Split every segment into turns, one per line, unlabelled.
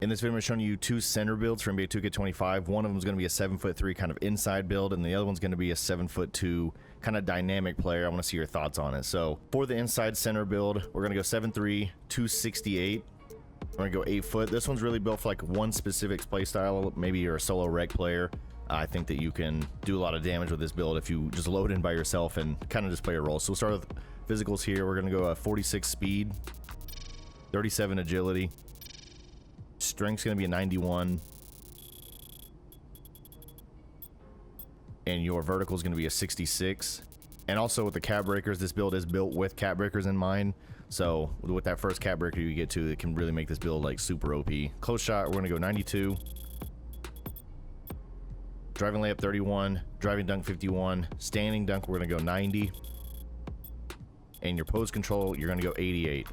In this video, I'm showing you two center builds for NBA 2K25. One of them is going to be a 7'3" kind of inside build, and the other one's going to be a 7'2" kind of dynamic player. I want to see your thoughts on it. So for the inside center build, we're going to go 7'3", 268. We're going to go 8 foot. This one's really built for like one specific play style. Maybe you're a solo reg player. I think that you can do a lot of damage with this build if you just load in by yourself and kind of just play a role. So we'll start with physicals here. We're going to go 46 speed, 37 agility. Strength's going to be a 91. And your vertical is going to be a 66. And also with the cap breakers, this build is built with cap breakers in mind. So with that first cap breaker you get to, it can really make this build like super OP. Close shot, we're going to go 92. Driving layup 31, driving dunk 51, standing dunk we're going to go 90, and your pose control you're going to go 88.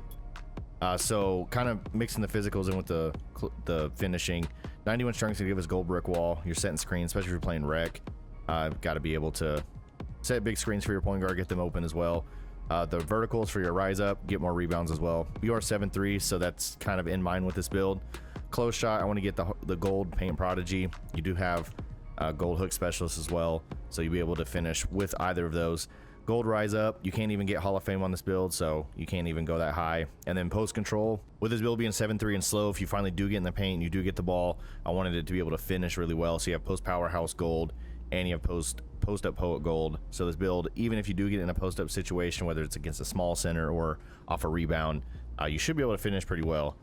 So kind of mixing the physicals in with the finishing. 91 strength to give us gold brick wall. You're setting screen, especially if you're playing rec. Got to be able to set big screens for your point guard, get them open as well. The verticals for your rise up, get more rebounds as well. You are 7'3", so that's kind of in mind with this build. Close shot, I want to get the gold paint prodigy. You do have gold hook specialist as well, so you'll be able to finish with either of those. Gold rise up, you can't even get Hall of Fame on this build, so you can't even go that high. And then post control, with this build being 7'3" and slow, if you finally do get in the paint and you do get the ball, I wanted it to be able to finish really well. So you have post powerhouse gold and you have post up poet gold. So this build, even if you do get in a post up situation, whether it's against a small center or off a rebound, you should be able to finish pretty well.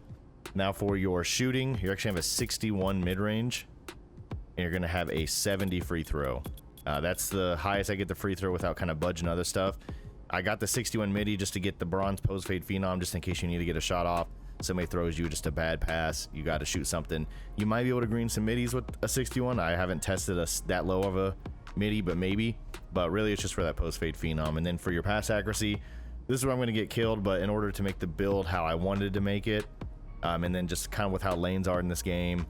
Now for your shooting, you actually have a 61 mid range, and you're going to have a 70 free throw. That's the highest I get the free throw without kind of budging other stuff. I got the 61 midi just to get the bronze post fade phenom, just in case you need to get a shot off. Somebody throws you just a bad pass, you got to shoot something. You might be able to green some midis with a 61. I haven't tested that low of a midi, but maybe. But really it's just for that post fade phenom. And then for your pass accuracy, this is where I'm going to get killed, but in order to make the build how I wanted to make it, and then just kind of with how lanes are in this game,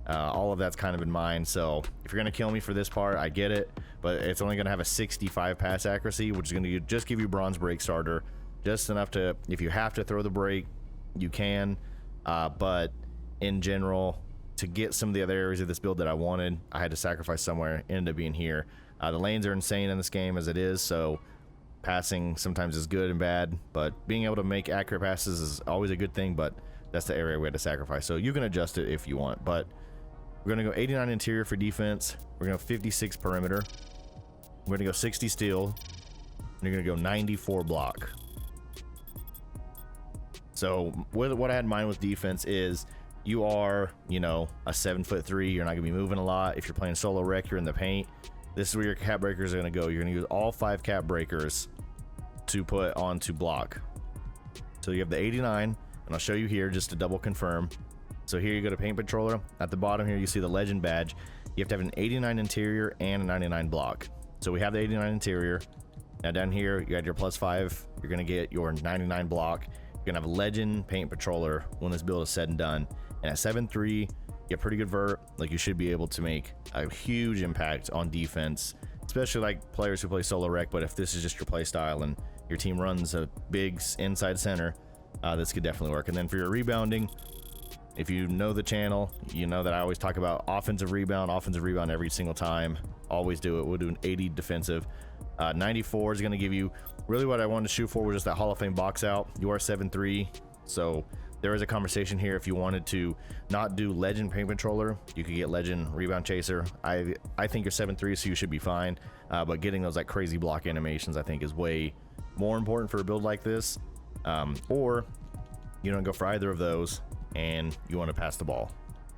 all of that's kind of in mind. So if you're going to kill me for this part, I get it, but it's only going to have a 65 pass accuracy, which is going to just give you bronze break starter, just enough to, if you have to throw the break, you can, but in general, to get some of the other areas of this build that I wanted, I had to sacrifice somewhere. Ended up being here. The lanes are insane in this game as it is, so passing sometimes is good and bad, but being able to make accurate passes is always a good thing, but that's the area we had to sacrifice. So you can adjust it if you want, but we're going to go 89 interior for defense. We're going to go 56 perimeter. We're going to go 60 steal. And you're going to go 94 block. So what I had in mind with defense is you are, you know, a 7'3". You're not going to be moving a lot. If you're playing solo rec, you're in the paint. This is where your cap breakers are going to go. You're going to use all 5 cap breakers to put onto block. So you have the 89, and I'll show you here just to double confirm. So here you go to paint controller. At the bottom here you see the legend badge. You have to have an 89 interior and a 99 block. So we have the 89 interior. Now down here you got your +5. You're going to get your 99 block. You're going to have a legend paint controller when this build is said and done. And at 7'3", you get pretty good vert. Like, you should be able to make a huge impact on defense, especially like players who play solo rec. But if this is just your play style and your team runs a big inside center, this could definitely work. And then for your rebounding, if you know the channel, you know that I always talk about offensive rebound every single time. Always do it. We'll do an 80 defensive. 94 is going to give you really what I wanted to shoot for, was just that Hall of Fame box out. You are 7'3", so there is a conversation here. If you wanted to not do legend paint controller, you could get legend rebound chaser. I think you're 7'3", so you should be fine. But getting those like crazy block animations, I think, is way more important for a build like this. Or you don't go for either of those and you want to pass the ball.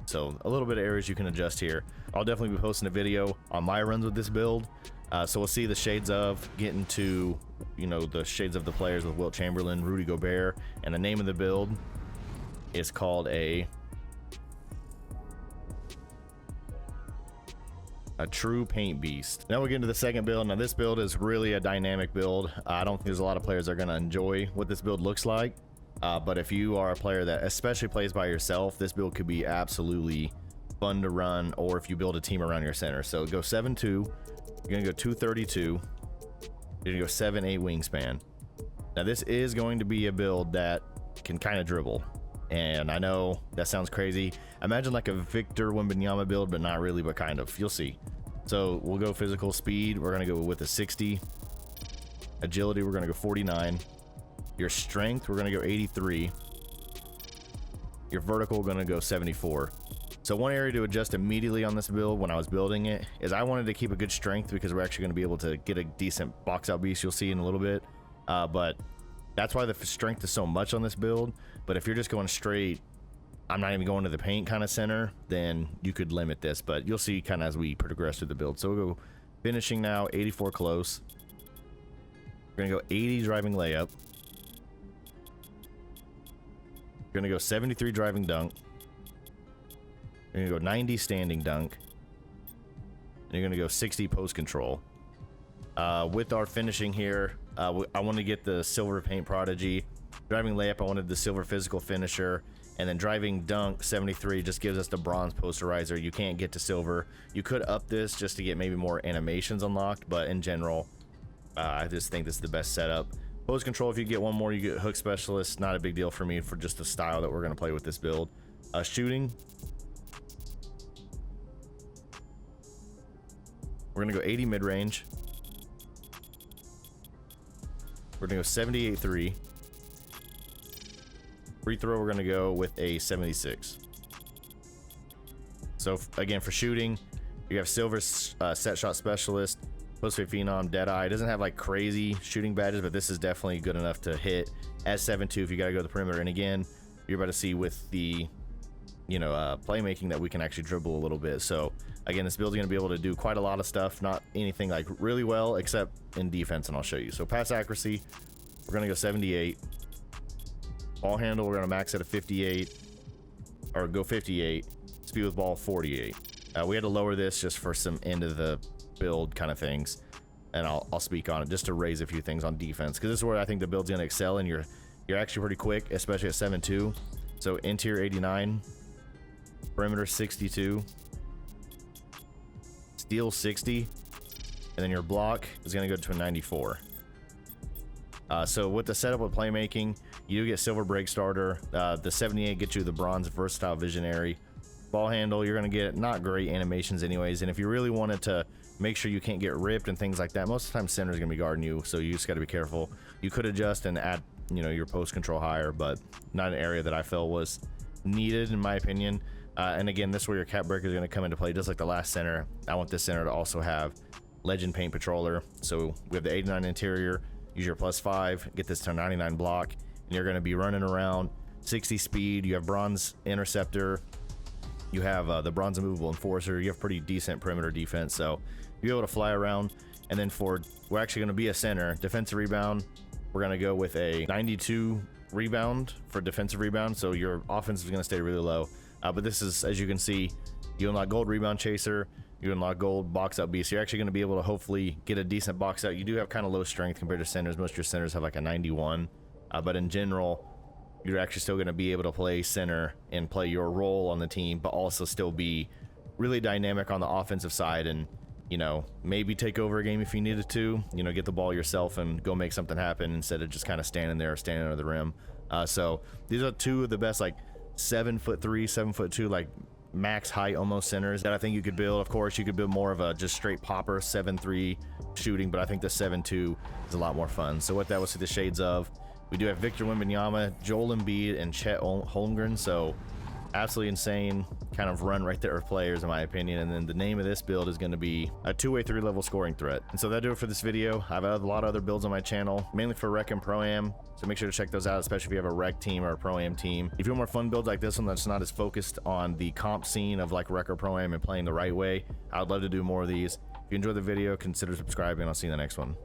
So a little bit of areas you can adjust here. I'll definitely be posting a video on my runs with this build. So we'll see the shades of getting to, you know, the shades of the players with Wilt Chamberlain, Rudy Gobert, and the name of the build is called a true paint beast. Now we get into the second build. Now this build is really a dynamic build. I don't think there's a lot of players that are going to enjoy what this build looks like. But if you are a player that especially plays by yourself, this build could be absolutely fun to run, or if you build a team around your center. So go 7'2", you're going to go 232, you're going to go 7'8" wingspan. Now this is going to be a build that can kind of dribble. And I know that sounds crazy. Imagine like a Victor Wembanyama build, but not really, but kind of. You'll see. So we'll go physical speed. We're going to go with a 60. Agility, we're going to go 49. Your strength, we're going to go 83. Your vertical, we're going to go 74. So one area to adjust immediately on this build when I was building it is I wanted to keep a good strength because we're actually going to be able to get a decent box out beast you'll see in a little bit. But that's why the strength is so much on this build. But if you're just going straight, I'm not even going to the paint kind of center, then you could limit this. But you'll see kind of as we progress through the build. So we'll go finishing now, 84 close. We're going to go 80 driving layup. We're going to go 73 driving dunk. You're going to go 90 standing dunk. And you're going to go 60 post control. With our finishing here, I want to get the silver paint prodigy. Driving layup, I wanted the silver physical finisher. And then driving dunk, 73 just gives us the bronze posterizer. You can't get to silver. You could up this just to get maybe more animations unlocked. But in general, I just think this is the best setup. Post control, if you get one more, you get hook specialist. Not a big deal for me for just the style that we're going to play with this build. Shooting. We're going to go 80 mid-range. We're going to go 78 3. Free throw, we're going to go with a 76. So, again, for shooting, you have silver set shot specialist, post-fade phenom, deadeye. It doesn't have, like, crazy shooting badges, but this is definitely good enough to hit. S7-2 if you got to go to the perimeter. And, again, you're about to see with the, playmaking that we can actually dribble a little bit. So, again, this build's going to be able to do quite a lot of stuff. Not anything, like, really well, except in defense, and I'll show you. So, pass accuracy, we're going to go 78. Ball handle, we're going to max at a 58, or go 58. Speed with ball, 48. We had to lower this just for some end of the build kind of things, and I'll speak on it just to raise a few things on defense, because this is where I think the build's going to excel, and you're actually pretty quick, especially at 7-2. So interior 89, perimeter 62, steal 60, and then your block is going to go to a 94. So with the setup with playmaking, you do get silver break starter. The 78 gets you the bronze versatile visionary. Ball handle, you're going to get not great animations anyways. And if you really wanted to make sure you can't get ripped and things like that, most of the time center is going to be guarding you, so you just got to be careful. You could adjust and add, your post control higher, but not an area that I felt was needed in my opinion. And again, this is where your cap breaker is going to come into play, just like the last center. I want this center to also have legend paint patroller. So we have the 89 interior. Use your +5, get this to 99 block, and you're going to be running around 60 speed. You have bronze interceptor. You have the bronze immovable enforcer. You have pretty decent perimeter defense, so you'll be able to fly around. And then we're actually going to be a center. Defensive rebound, we're going to go with a 92 rebound for defensive rebound, so your offense is going to stay really low. But this is, as you can see, you unlock gold rebound chaser. You unlock gold box out beast. You're actually going to be able to hopefully get a decent box out. You do have kind of low strength compared to centers. Most of your centers have like a 91, but in general, you're actually still going to be able to play center and play your role on the team, but also still be really dynamic on the offensive side, and maybe take over a game if you needed to. Get the ball yourself and go make something happen instead of just kind of standing there or standing under the rim. So these are two of the best, like 7'3", 7'2", like max height almost centers that I think you could build. Of course, you could build more of a just straight popper 7'3" shooting, but I think the 7'2" is a lot more fun. So what that was to the shades of, we do have Victor Wembanyama, Joel Embiid, and Chet Holmgren. So absolutely insane kind of run right there of players in my opinion. And then the name of this build is going to be a 2-way 3-level scoring threat. And so that'll do it for this video. I have a lot of other builds on my channel, mainly for rec and pro-am, so make sure to check those out, especially if you have a rec team or a pro-am team. If you want more fun builds like this one that's not as focused on the comp scene of like rec or pro-am and playing the right way, I would love to do more of these. If you enjoyed the video, consider subscribing. I'll see you in the next one.